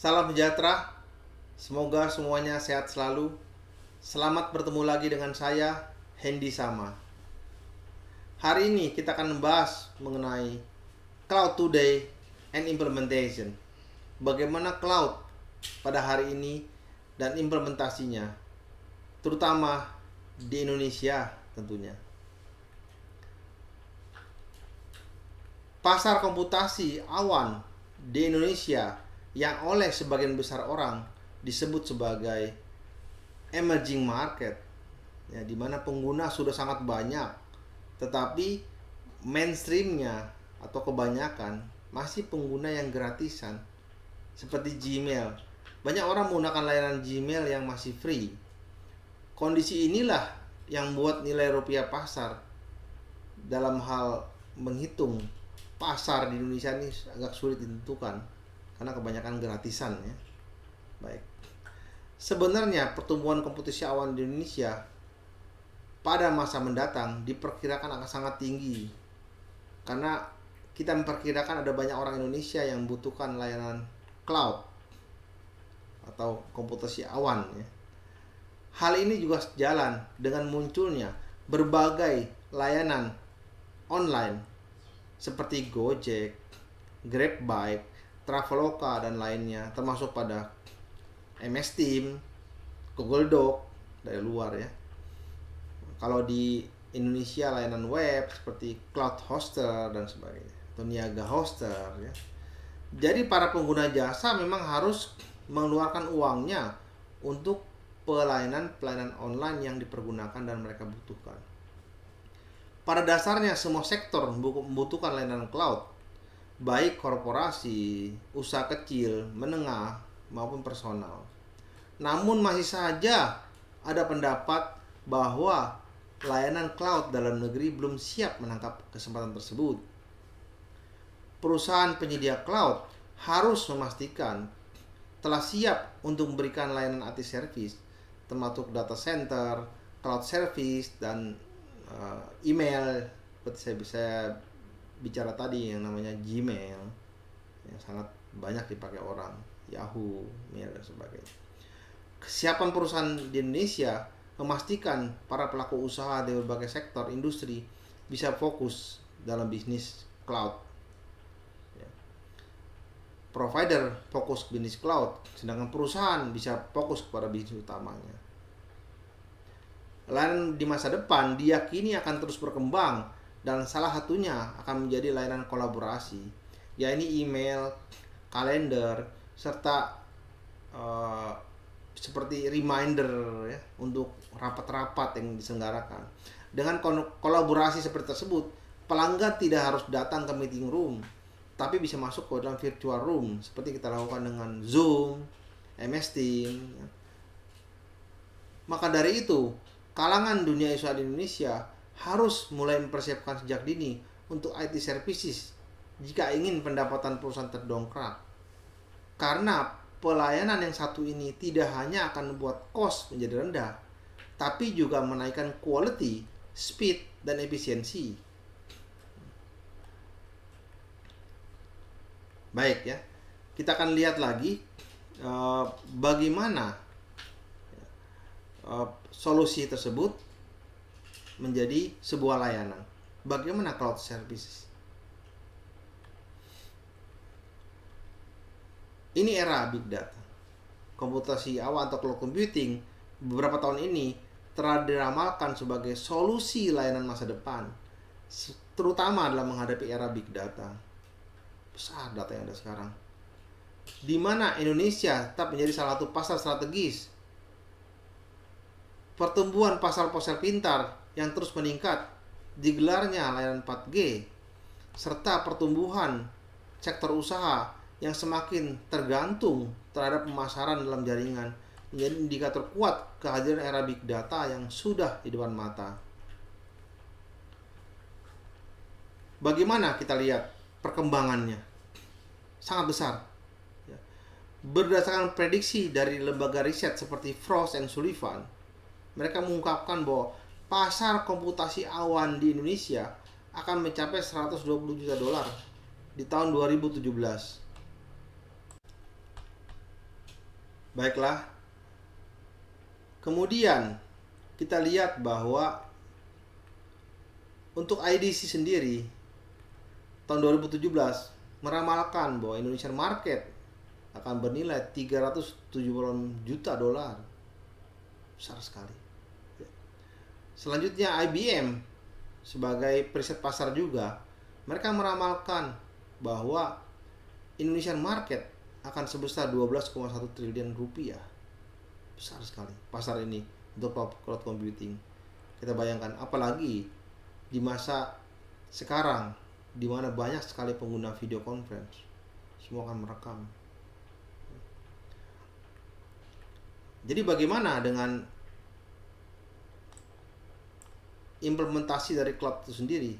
Salam sejahtera, semoga semuanya sehat selalu. Selamat bertemu lagi dengan saya, Hendy Sama. Hari ini kita akan membahas mengenai Cloud Today and Implementation. Bagaimana cloud pada hari ini dan implementasinya, terutama di Indonesia tentunya. Pasar komputasi awan di Indonesia yang oleh sebagian besar orang disebut sebagai emerging market, ya, di mana pengguna sudah sangat banyak, tetapi mainstreamnya atau kebanyakan masih pengguna yang gratisan seperti Gmail. Banyak orang menggunakan layanan Gmail yang masih free. Kondisi inilah yang membuat nilai rupiah pasar dalam hal menghitung pasar di Indonesia ini agak sulit ditentukan karena kebanyakan gratisan, ya. Baik. Sebenarnya pertumbuhan komputasi awan di Indonesia pada masa mendatang diperkirakan akan sangat tinggi karena kita memperkirakan ada banyak orang Indonesia yang membutuhkan layanan cloud atau komputasi awan, ya. Hal ini juga sejalan dengan munculnya berbagai layanan online seperti Gojek, GrabBike, Traveloka dan lainnya, termasuk pada MS Team, Google Doc dari luar, ya. Kalau di Indonesia layanan web seperti Cloud Hoster dan sebagainya, atau Niaga Hoster, ya. Jadi para pengguna jasa memang harus mengeluarkan uangnya untuk pelayanan online yang dipergunakan dan mereka butuhkan. Pada dasarnya semua sektor membutuhkan layanan cloud, baik korporasi, usaha kecil, menengah, maupun personal. Namun masih saja ada pendapat bahwa layanan cloud dalam negeri belum siap menangkap kesempatan tersebut. Perusahaan penyedia cloud harus memastikan telah siap untuk memberikan layanan IT service, termasuk data center, cloud service, dan email. Seperti saya bisa bicara tadi yang namanya Gmail, yang sangat banyak dipakai orang, Yahoo, Mail, dan sebagainya. Kesiapan perusahaan di Indonesia memastikan para pelaku usaha di berbagai sektor industri bisa fokus dalam bisnis cloud. Provider fokus bisnis cloud, sedangkan perusahaan bisa fokus kepada bisnis utamanya. Layanan di masa depan diyakini akan terus berkembang dan salah satunya akan menjadi layanan kolaborasi, yaitu email, kalender, serta seperti reminder, ya, untuk rapat-rapat yang diselenggarakan. Dengan kolaborasi seperti tersebut, pelanggan tidak harus datang ke meeting room, tapi bisa masuk ke dalam virtual room seperti kita lakukan dengan Zoom, MS Team, ya. Maka dari itu, kalangan dunia usaha di Indonesia harus mulai mempersiapkan sejak dini untuk IT services jika ingin pendapatan perusahaan terdongkrak. Karena pelayanan yang satu ini tidak hanya akan membuat cost menjadi rendah, tapi juga menaikkan quality, speed, dan efisiensi. Baik, ya. Kita akan lihat lagi bagaimana solusi tersebut menjadi sebuah layanan. Bagaimana cloud services? Ini era big data. Komputasi awan atau cloud computing beberapa tahun ini telah diramalkan sebagai solusi layanan masa depan, terutama dalam menghadapi era big data. Besar data yang ada sekarang, di mana Indonesia tetap menjadi salah satu pasar strategis. Pertumbuhan pasar ponsel pintar yang terus meningkat, digelarnya layanan 4G, serta pertumbuhan sektor usaha yang semakin tergantung terhadap pemasaran dalam jaringan menjadi indikator kuat kehadiran era big data yang sudah di depan mata. Bagaimana kita lihat perkembangannya? Sangat besar. Berdasarkan prediksi dari lembaga riset seperti Frost & Sullivan, mereka mengungkapkan bahwa pasar komputasi awan di Indonesia akan mencapai 120 juta dolar di tahun 2017. Baiklah, kemudian kita lihat bahwa untuk IDC sendiri tahun 2017 meramalkan bahwa Indonesian market akan bernilai 370 juta dolar. Besar sekali. Selanjutnya IBM sebagai periset pasar juga, mereka meramalkan bahwa Indonesian market akan sebesar 12,1 triliun rupiah. Besar sekali pasar ini untuk cloud computing. Kita bayangkan, apalagi di masa sekarang di mana banyak sekali pengguna video conference, semua akan merekam. Jadi bagaimana dengan implementasi dari cloud itu sendiri?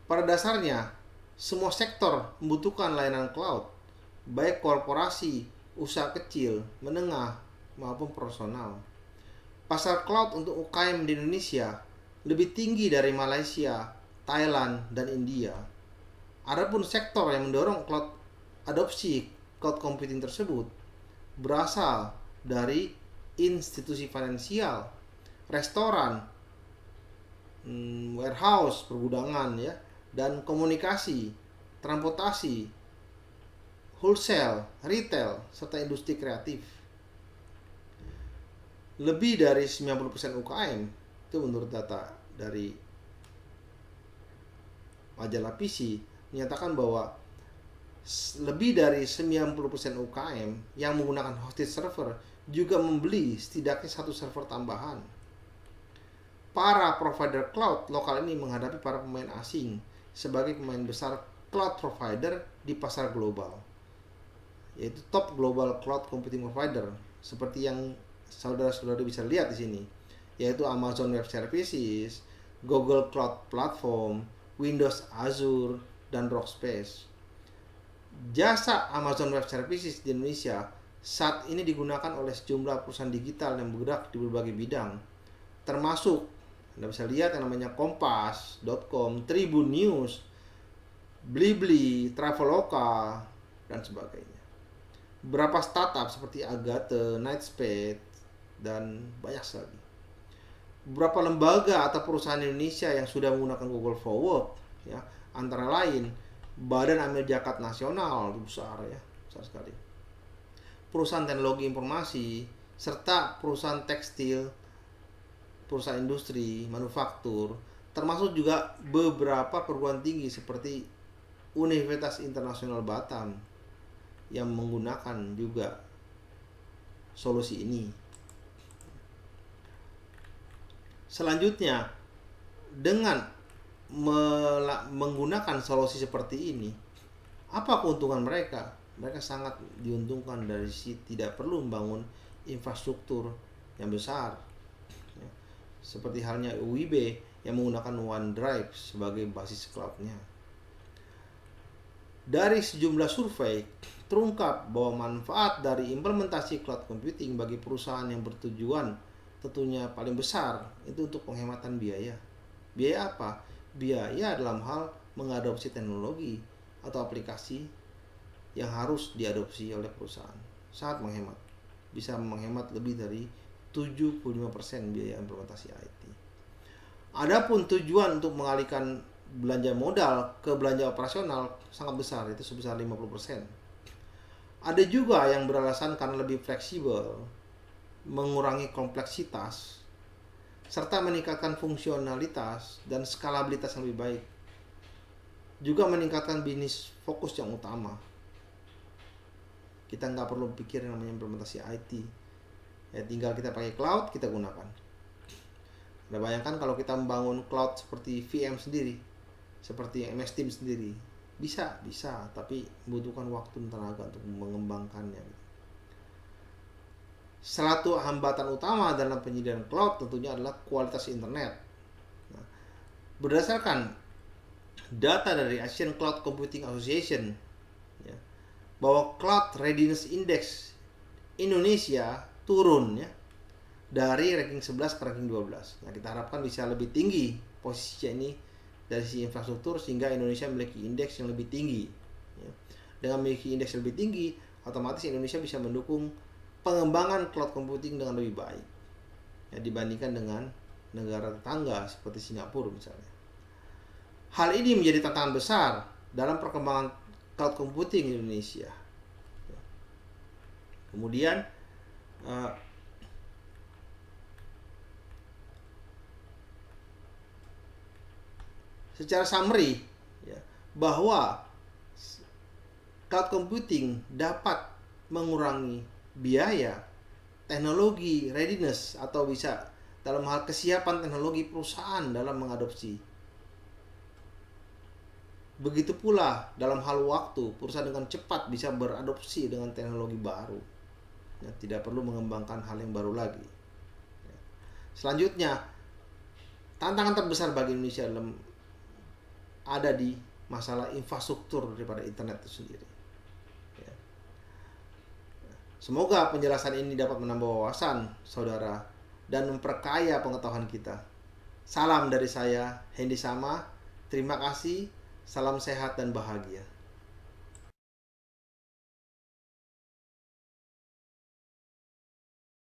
Pada dasarnya, semua sektor membutuhkan layanan cloud, baik korporasi, usaha kecil, menengah, maupun personal. Pasar cloud untuk UKM di Indonesia lebih tinggi dari Malaysia, Thailand, dan India. Adapun sektor yang mendorong adopsi cloud computing tersebut berasal dari institusi finansial, restoran, warehouse, pergudangan ya, dan komunikasi, transportasi, wholesale, retail, serta industri kreatif. Lebih dari 90% UKM, itu menurut data dari majalah PC, menyatakan bahwa lebih dari 90% UKM yang menggunakan hosted server juga membeli setidaknya satu server tambahan. Para provider cloud lokal ini menghadapi para pemain asing sebagai pemain besar cloud provider di pasar global, yaitu top global cloud computing provider seperti yang saudara-saudara bisa lihat di sini, yaitu Amazon Web Services, Google Cloud Platform, Windows Azure, dan Rackspace. Jasa Amazon Web Services di Indonesia saat ini digunakan oleh sejumlah perusahaan digital yang bergerak di berbagai bidang, termasuk Anda bisa lihat yang namanya Kompas.com, Tribun News, Blibli, Traveloka, dan sebagainya. Beberapa startup seperti Agate, Nightspace, dan banyak lagi. Beberapa lembaga atau perusahaan Indonesia yang sudah menggunakan Google for Work, ya, antara lain Badan Amil Zakat Nasional, besar ya, besar sekali. Perusahaan teknologi informasi, serta perusahaan tekstil, perusahaan industri, manufaktur, termasuk juga beberapa perguruan tinggi seperti Universitas Internasional Batam yang menggunakan juga solusi ini. Selanjutnya, dengan menggunakan solusi seperti ini, apa keuntungan mereka? Mereka sangat diuntungkan dari sisi tidak perlu membangun infrastruktur yang besar, ya. Seperti halnya UIB yang menggunakan OneDrive sebagai basis cloudnya. Dari sejumlah survei terungkap bahwa manfaat dari implementasi cloud computing bagi perusahaan yang bertujuan tentunya paling besar itu untuk penghematan biaya. Biaya apa? Biaya dalam hal mengadopsi teknologi atau aplikasi yang harus diadopsi oleh perusahaan. Sangat menghemat. Bisa menghemat lebih dari 75% biaya implementasi IT. Adapun tujuan untuk mengalihkan belanja modal ke belanja operasional sangat besar, itu sebesar 50%. Ada juga yang beralasan karena lebih fleksibel, mengurangi kompleksitas, serta meningkatkan fungsionalitas dan skalabilitas yang lebih baik. Juga meningkatkan bisnis fokus yang utama. Kita nggak perlu pikir yang namanya implementasi IT. Ya, tinggal kita pakai cloud, kita gunakan. Anda bayangkan kalau kita membangun cloud seperti VM sendiri, seperti MS Teams sendiri, bisa, tapi membutuhkan waktu dan tenaga untuk mengembangkannya. Salah satu hambatan utama dalam penyediaan cloud tentunya adalah kualitas internet. Nah, berdasarkan data dari Asian Cloud Computing Association, ya, bahwa Cloud Readiness Index Indonesia turun ya, dari ranking 11 ke ranking 12. Nah, kita harapkan bisa lebih tinggi posisinya ini dari sisi infrastruktur sehingga Indonesia memiliki indeks yang lebih tinggi. Ya. Dengan memiliki indeks yang lebih tinggi, otomatis Indonesia bisa mendukung pengembangan cloud computing dengan lebih baik ya, dibandingkan dengan negara tetangga seperti Singapura misalnya. Hal ini menjadi tantangan besar dalam perkembangan cloud computing di Indonesia. Kemudian secara summary ya, bahwa cloud computing dapat mengurangi biaya, teknologi readiness, atau bisa dalam hal kesiapan teknologi perusahaan dalam mengadopsi. Begitu pula dalam hal waktu, perusahaan dengan cepat bisa beradopsi dengan teknologi baru. Ya, tidak perlu mengembangkan hal yang baru lagi. Ya. Selanjutnya, tantangan terbesar bagi Indonesia ada di masalah infrastruktur daripada internet itu sendiri. Ya. Semoga penjelasan ini dapat menambah wawasan saudara dan memperkaya pengetahuan kita. Salam dari saya, Hendy Sama. Terima kasih. Salam sehat dan bahagia.